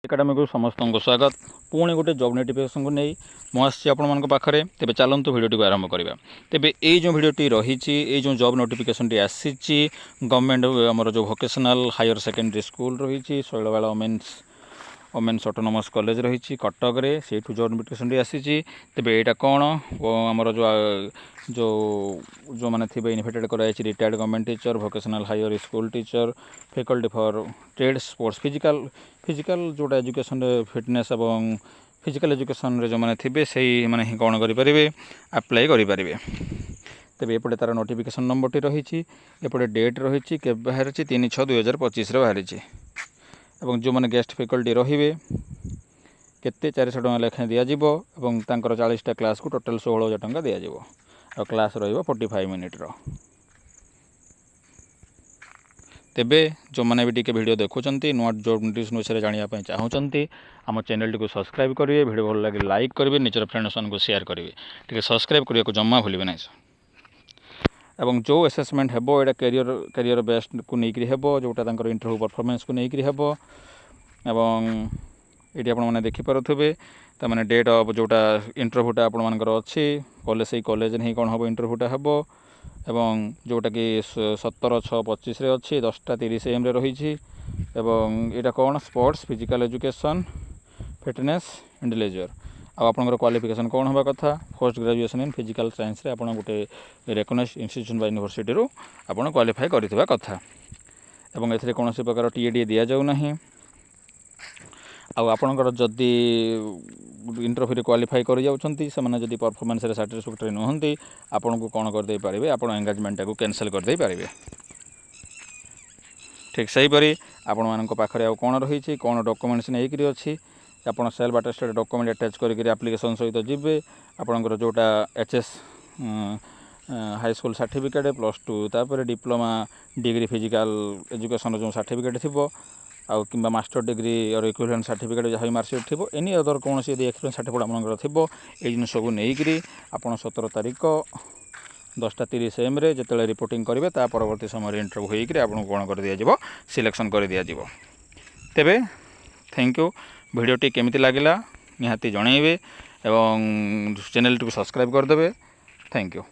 Academy को समस्त को स्वागत पुणी गोटे जॉब नोटिफिकेशन को नहीं मुझे आपण पाखे तेज चलतु भिडियो आरंभ करवा तेज ये जो भिडियोटी रही जो जॉब नोटिफिकेशन टी आसी गवर्नमेंट आमर जो वोकेशनल हायर सेकेंडरी स्कूल रही शैलबाला वोमेन्स ऑटोनोमस कॉलेज रही कटक रे से जॉब नोटिफिकेशन टी आसी तेज यहाँ कौन आमर जो जो जो मैंने थे इनवाइटेड कराई retired government teacher vocational higher school teacher faculty for trade sports physical जोटा एजुकेशन फिटनेस और फिजिकल एजुकेशन जो मैंने थे से मैंने ही कौन करेंगे अप्लाई करेंगे तेज एपटे तार नोटिफिकेशन नंबर टी रही एपटे डेट रही के बाहर 3/6/2025 बाहरी और जो मैंने गेस्ट फैकल्टी रे केते 400 टଙ୍କା लेखाएं दिज्व और 40टा क्लास को टोटाल 16,000 टଙ୍କା दिज्व और क्लास रो 45 मिनिट्र तेबे जो मैंने भी टी वीडियो देखुंत नुआ जॉब नोटिफिकेशन विषय जानापी चाहूँगी आम चैनल को सब्सक्राइब करेंगे वीडियो भल लगे लाइक करेंगे निजर फ्रेंड्स को शेयर करेंगे टी सब्सक्राइब करने को जमा भूलें ना एवं जो असेसमेंट हे यहाँ कैरियर बेस्ड को लेकिन हे जोटा इंटरव्यू परफॉर्मेंस को लेकिन हे एवं ये आपने देखिपे तो मैंने डेट ऑफ जोटा इंटरव्यूटा आपर अच्छी कॉलेज से कॉलेज नहीं कौन हम इंटरव्यूटा हे एवं जोटा कि 17/6/25 अच्छी 10:30 AM रही यहाँ कौन sports physical education fitness and leisure आपंकर क्वालिफिकेशन कौन हवा कथा post graduation in physical science रे आपन गोटे रिकग्नाइज्ड इंस्टीट्यूशन बाय यूनिवर्सिटी रो आपन क्वालिफाई करथिबा कथा एवं एथरे कोनोसी प्रकार टीएडी दिया जाउ नाही आपणकर जदि इंटरव्यू क्वालिफाई कर जाउछंती से माने जदि परफॉर्मेंस रे सैटिस्फैक्टरी नहंती आपन को कोन कर दे पारिबे आपन एंगेजमेंट को कैंसिल कर दे पारिबे ठीक सही परी आपण मानक पाखरे आ कोन रही कोन डॉक्यूमेंट्स नै करी अछि आपन सेल्फ अटेस्टेड डॉक्यूमेंट अटैच करके एप्लिकेशन सहित जिबे आपनकर जोटा एचएस हाई स्कूल सर्टिफिकेट +2 तापर डिप्लोमा डिग्री फिजिकल एजुकेशन जो सर्टिफिकेट थिबो आउ किंबा मास्टर डिग्री और इक्विवेलेंट सर्टिफिकेट जहाँ मार्कशीट थी एनी अदर कौन सी एक्सपीरियंस सर्टिफिकेट आपंकर थी ये जिन सब नहीं आप 17 तारीख 10:30 AM जो रिपोर्टिंग करेंगे ता परवर्ती समय इंटरव्यू होकर आपको कौन कर दिया सिलेक्शन कर दिया तेबे थैंक यू भिडियोटी केमिति लागला निहाती जनइबे एवं चैनल को सब्सक्राइब करदे थैंक यू।